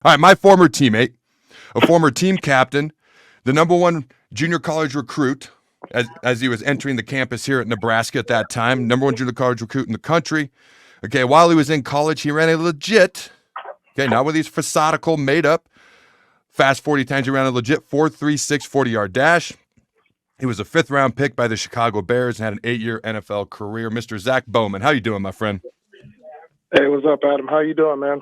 All right, my former teammate, a former team captain, the number one junior college recruit as he was entering the campus here at Nebraska at that time, number one junior college recruit in the country. Okay, while he was in college, he ran a legit, okay, not with these facadical, made up, fast 40 times, he ran a legit 4.36 40-yard dash. He was a fifth-round pick by the Chicago Bears and had an 8-year NFL career. Mr. Zack Bowman, how you doing, my friend? Hey, what's up, Adam? How you doing, man?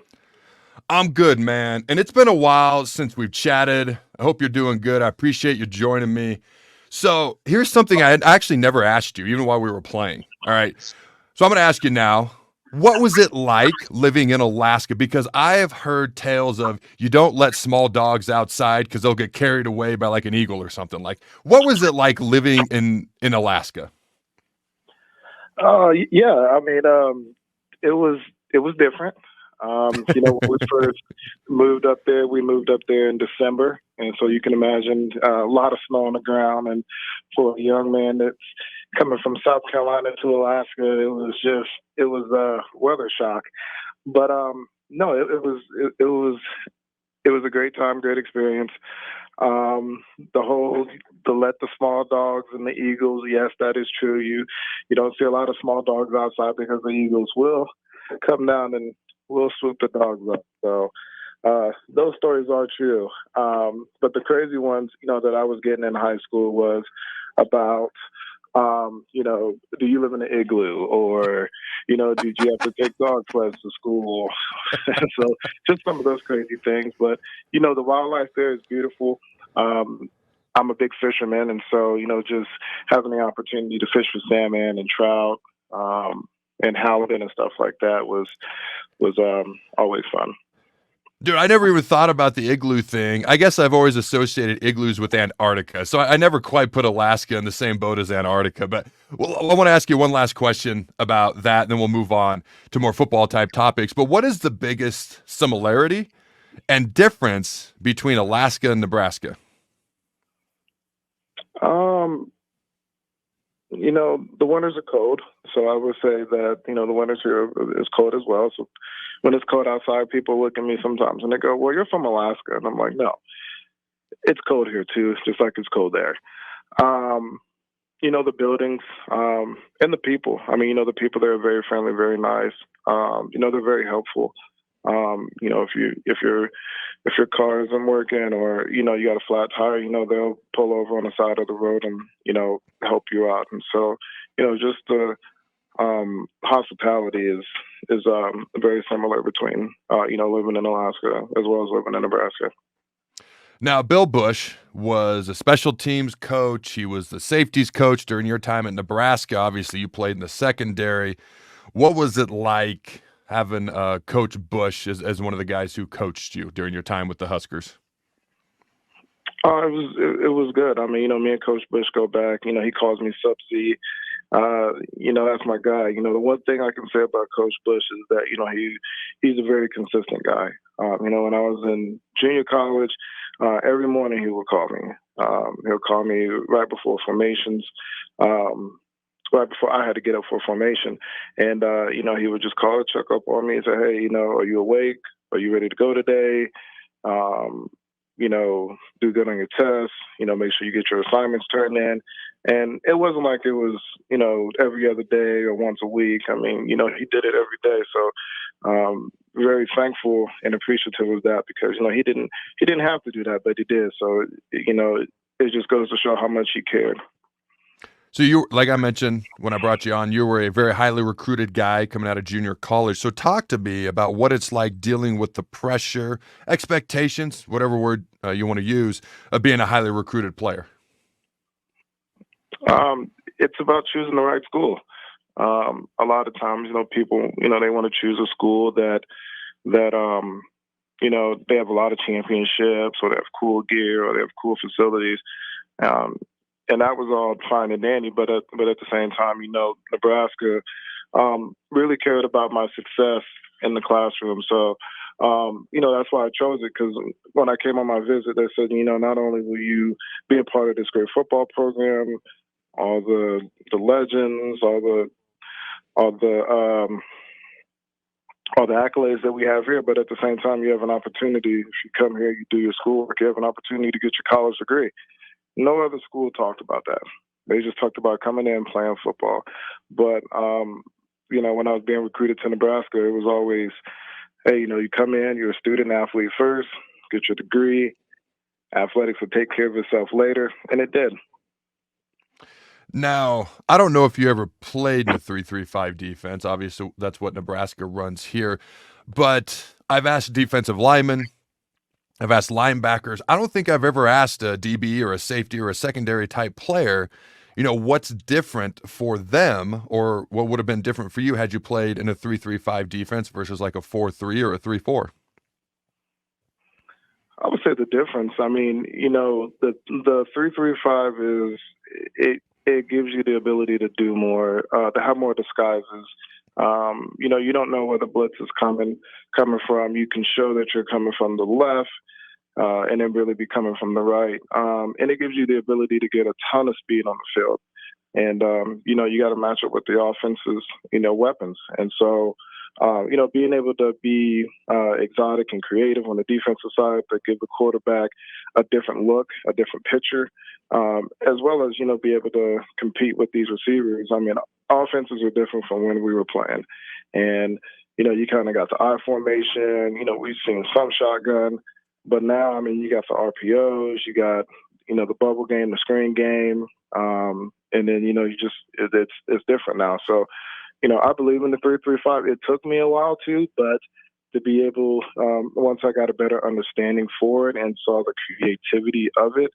I'm good, man. And it's been a while since we've chatted. I hope you're doing good. I appreciate you joining me. So here's something I had actually never asked you, even while we were playing. All right. So I'm going to ask you now. What was it like living in Alaska? Because I have heard tales of you don't let small dogs outside because they'll get carried away by like an eagle or something. Like, what was it like living in Alaska? Yeah. It was different. When we first moved up there, we moved up there in December, and so you can imagine a lot of snow on the ground. And for a young man that's coming from South Carolina to Alaska, it was a weather shock. But no, it was a great time, great experience. The whole the let the small dogs and the eagles. Yes, that is true. You don't see a lot of small dogs outside because the eagles will come down and will swoop the dogs up. So those stories are true. But the crazy ones, that I was getting in high school was about, do you live in an igloo, or did you have to take dog sleds to school? So just some of those crazy things. But the wildlife there is beautiful. Um, I'm a big fisherman, and so just having the opportunity to fish for salmon and trout, and halibut and stuff like that was always fun. Dude, I never even thought about the igloo thing. I guess I've always associated igloos with Antarctica. So I never quite put Alaska in the same boat as Antarctica. But I want to ask you one last question about that, and then we'll move on to more football type topics. But what is the biggest similarity and difference between Alaska and Nebraska? Um, the winters are cold, so I would say that the winters here is cold as well. So when it's cold outside, people look at me sometimes and they go, "Well, you're from Alaska," and I'm like, "No, it's cold here too, just like it's cold there." Um, the buildings, and the people. I mean, the people there are very friendly, very nice. They're very helpful. If your car isn't working, or you got a flat tire, they'll pull over on the side of the road and help you out. And so just the hospitality is very similar between living in Alaska as well as living in Nebraska. Now, Bill Bush was a special teams coach. He was the safeties coach during your time at Nebraska. Obviously, you played in the secondary. What was it like having Coach Bush as one of the guys who coached you during your time with the Huskers? It was good. I mean, me and Coach Bush go back. He calls me Subsea. That's my guy. The one thing I can say about Coach Bush is that he's a very consistent guy. When I was in junior college, every morning he would call me. He'll call me right before formations. Right before I had to get up for formation, and he would just call, check up on me, and say, "Hey, are you awake? Are you ready to go today? Um, do good on your tests. Make sure you get your assignments turned in." And it wasn't like it was, every other day or once a week. I mean, he did it every day. So, very thankful and appreciative of that, because he didn't have to do that, but he did. So, it just goes to show how much he cared. So you, like I mentioned when I brought you on, you were a very highly recruited guy coming out of junior college. So talk to me about what it's like dealing with the pressure, expectations, whatever word you want to use, of being a highly recruited player. It's about choosing the right school. A lot of times, people, they want to choose a school that they have a lot of championships, or they have cool gear, or they have cool facilities. Um, and that was all fine and dandy, but at the same time, Nebraska really cared about my success in the classroom. So, that's why I chose it, because when I came on my visit, they said, not only will you be a part of this great football program, all the legends, all the all the accolades that we have here, but at the same time, you have an opportunity. If you come here, you do your schoolwork, you have an opportunity to get your college degree. No other school talked about that. They just talked about coming in, playing football. But when I was being recruited to Nebraska, it was always, hey, you come in, you're a student athlete first, get your degree. Athletics will take care of itself later, and it did. Now, I don't know if you ever played in a 3-3-5 defense. Obviously, that's what Nebraska runs here. But I've asked defensive linemen, I've asked linebackers. I don't think I've ever asked a DB or a safety or a secondary type player, what's different for them, or what would have been different for you had you played in a 3-3-5 defense versus like a 4-3 or a 3-4. I would say the difference. I mean, the 3-3-5 is it gives you the ability to do more, to have more disguises. You don't know where the blitz is coming from. You can show that you're coming from the left, and then really be coming from the right. And it gives you the ability to get a ton of speed on the field. And, you got to match it with the offense's, weapons. And so, being able to be exotic and creative on the defensive side to give the quarterback a different look, a different picture, as well as, be able to compete with these receivers. I mean, offenses are different from when we were playing. And, you kind of got the I formation, we've seen some shotgun, but now, I mean, you got the RPOs, you got, the bubble game, the screen game, and then, it's different now. So, I believe in the 3-3-5. It took me a while too, but to be able, once I got a better understanding for it and saw the creativity of it,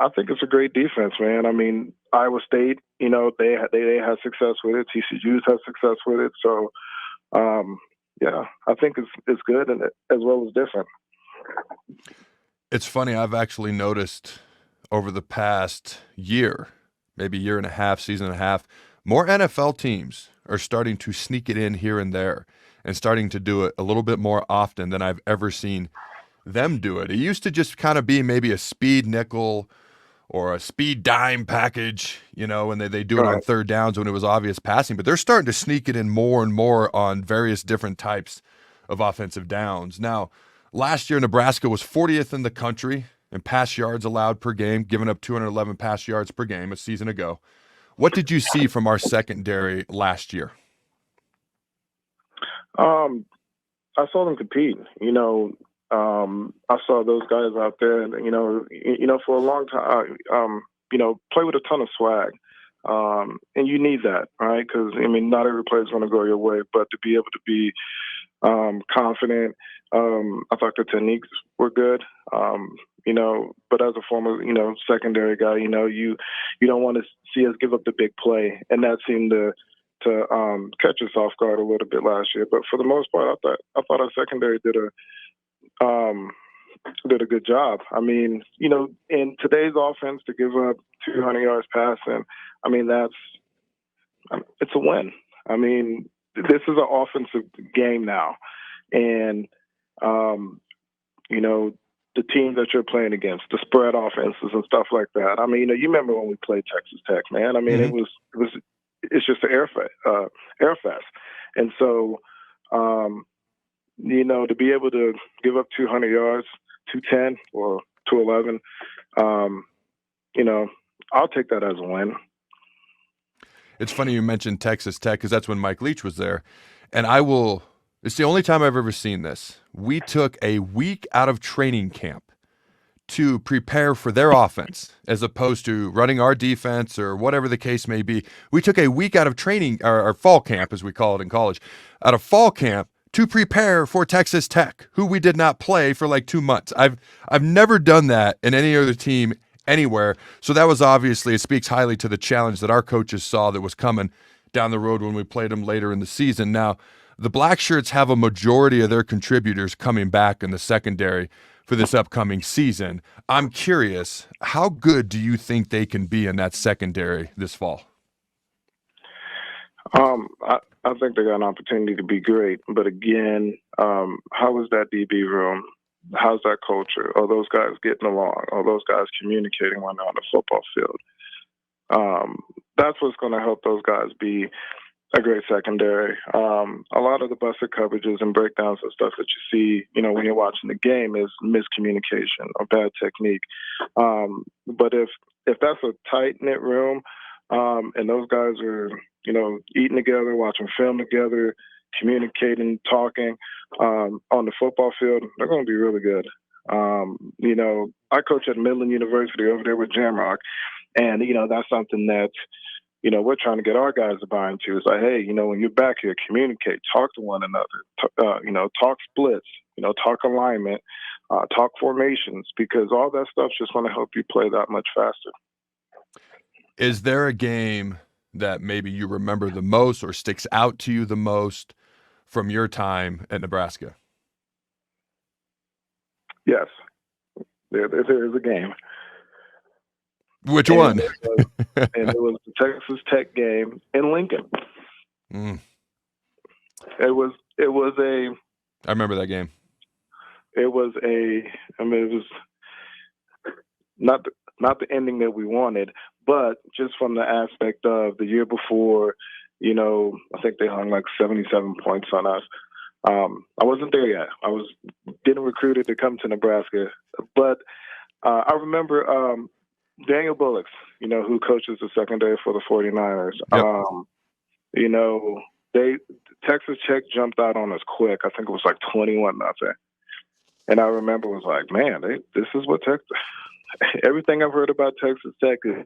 I think it's a great defense, man. I mean, Iowa State, they had success with it. TCU's had success with it. So, I think it's good and as well as different. It's funny. I've actually noticed over the past year, maybe year and a half, season and a half, more NFL teams are starting to sneak it in here and there and starting to do it a little bit more often than I've ever seen them do it. It used to just kind of be maybe a speed nickel or a speed dime package, and they do it on third downs when it was obvious passing, but they're starting to sneak it in more and more on various different types of offensive downs. Now, last year, Nebraska was 40th in the country in pass yards allowed per game, giving up 211 pass yards per game a season ago. What did you see from our secondary last year? I saw them compete. I saw those guys out there, and for a long time, play with a ton of swag, and you need that, right? Because not every play is going to go your way, but to be able to be confident, I thought the techniques were good. But as a former, secondary guy, you don't want to see us give up the big play, and that seemed to catch us off guard a little bit last year. But for the most part, I thought our secondary did a good job. I mean, in today's offense, to give up 200 yards passing, I mean it's a win. I mean, this is an offensive game now, and the teams that you're playing against, the spread offenses and stuff like that. I mean, you remember when we played Texas Tech, man? I mean, it's just an air fest. And so, to be able to give up 200 yards, 210 or 211, I'll take that as a win. It's funny you mentioned Texas Tech because that's when Mike Leach was there. And it's the only time I've ever seen this. We took a week out of training camp to prepare for their offense as opposed to running our defense or whatever the case may be. We took a week out of training, or fall camp as we call it in college, out of fall camp to prepare for Texas Tech, who we did not play for like 2 months. I've never done that in any other team anywhere. So that was obviously, it speaks highly to the challenge that our coaches saw that was coming down the road when we played them later in the season. Now, the Black Shirts have a majority of their contributors coming back in the secondary for this upcoming season. I'm curious, how good do you think they can be in that secondary this fall? I think they got an opportunity to be great. But again, how is that DB room? How's that culture? Are those guys getting along? Are those guys communicating when they're on the football field? That's what's going to help those guys be a great secondary. A lot of the busted coverages and breakdowns and stuff that you see, when you're watching the game is miscommunication or bad technique. But if that's a tight knit room, and those guys are, eating together, watching film together, communicating, talking on the football field, they're going to be really good. I coach at Midland University over there with Jamrock, and that's something that we're trying to get our guys to buy into. It's like, hey, when you're back here, communicate, talk to one another, talk splits, talk alignment, talk formations, because all that stuff's just going to help you play that much faster. Is there a game that maybe you remember the most or sticks out to you the most from your time at Nebraska? Yes, there is a game. Which one? And it was the Texas Tech game in Lincoln. Mm. It was I remember that game. It was not the ending that we wanted, but just from the aspect of the year before, I think they hung like 77 points on us. I wasn't there yet. I was getting recruited to come to Nebraska, but I remember Daniel Bullocks, who coaches the secondary for the 49ers. Yep. Texas Tech jumped out on us quick. I think it was like 21-0. And I remember it was like, man, this is what Texas. Everything I've heard about Texas Tech is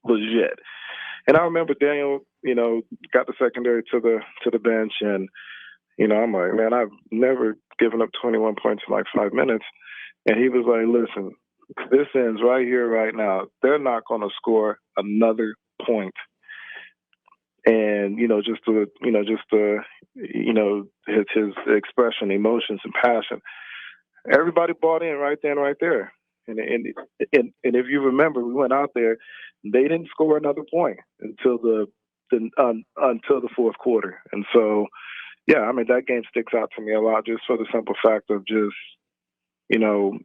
legit. And I remember Daniel, got the secondary to the bench, and I'm like, man, I've never given up 21 points in like 5 minutes. And he was like, listen, this ends right here, right now. They're not going to score another point. And his expression, emotions, and passion. Everybody bought in right then, right there. And if you remember, we went out there. They didn't score another point until the fourth quarter. And so, yeah, that game sticks out to me a lot, just for the simple fact of just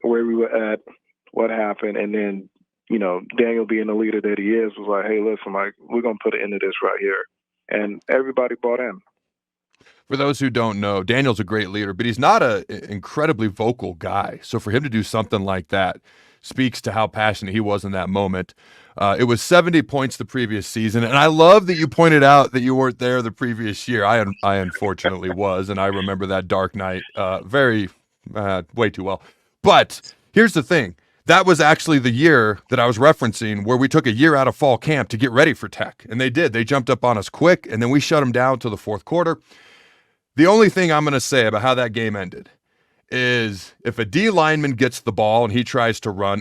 where we were at, what happened, and then Daniel being the leader that he is was like, hey, listen, like, we're gonna put an end to this right here, and everybody bought in. For those who don't know, Daniel's a great leader, but he's not an incredibly vocal guy. So for him to do something like that speaks to how passionate he was in that moment. It was 70 points the previous season, and I love that you pointed out that you weren't there the previous year. I unfortunately was, and I remember that dark night way too well. But here's the thing. That was actually the year that I was referencing where we took a year out of fall camp to get ready for Tech, and they did. They jumped up on us quick, and then we shut them down till the fourth quarter. The only thing I'm going to say about how that game ended is if a D lineman gets the ball and he tries to run,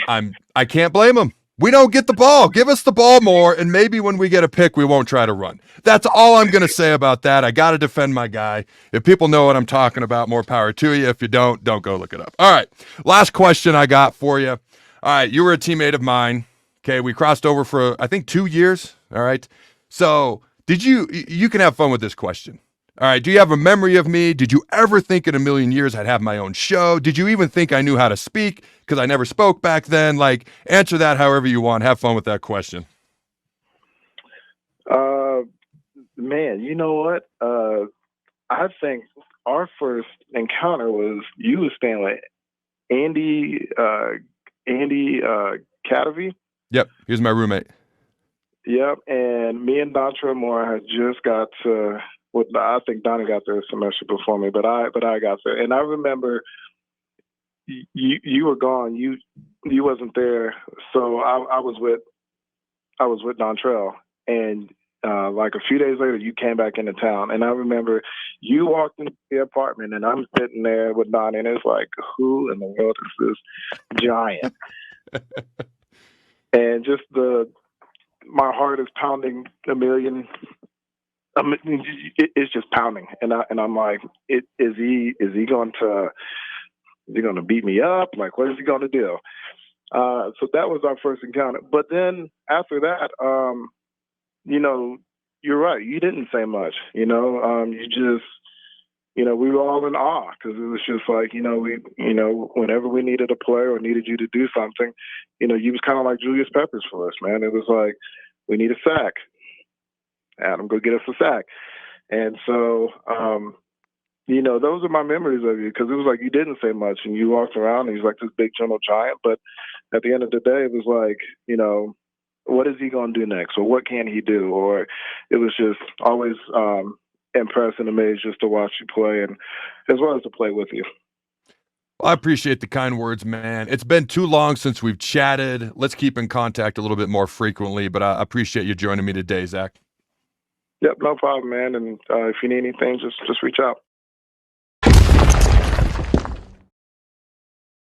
I can't blame him. We don't get the ball. Give us the ball more, and maybe when we get a pick, we won't try to run. That's all I'm going to say about that. I got to defend my guy. If people know what I'm talking about, more power to you. If you don't go look it up. All right, last question I got for you. All right, you were a teammate of mine. Okay, we crossed over for, I think, 2 years. All right, so you can have fun with this question. All right, do you have a memory of me? Did you ever think in a million years I'd have my own show? Did you even think I knew how to speak? Because I never spoke back then. Like, answer that however you want. Have fun with that question. Man, you know what? I think our first encounter was you were staying with Andy Catavy. Yep, he was my roommate. Yep, and me and Dontre Moore had just got to. I think Donnie got there a semester before me, but I got there, and I remember you were gone. You wasn't there, so I was with Dontrell, and like a few days later, you came back into town, and I remember you walked into the apartment, and I'm sitting there with Donnie, and it's like, who in the world is this giant? And just my heart is pounding a million. It's just pounding, and I'm like, is he going to beat me up? Like, what is he going to do? So that was our first encounter. But then after that, you're right. You didn't say much. You just, we were all in awe because it was just like, whenever we needed a play or needed you to do something, you was kind of like Julius Peppers for us, man. It was like, we need a sack. Adam, go get us a sack. And so, those are my memories of you, because it was like you didn't say much and you walked around and he's like this big gentle giant. But at the end of the day, it was like, what is he going to do next, or what can he do? Or it was just always impressed and amazed just to watch you play, and as well as to play with you. I appreciate the kind words, man. It's been too long since we've chatted. Let's keep in contact a little bit more frequently, but I appreciate you joining me today, Zack. Yep, no problem, man. And if you need anything, just reach out.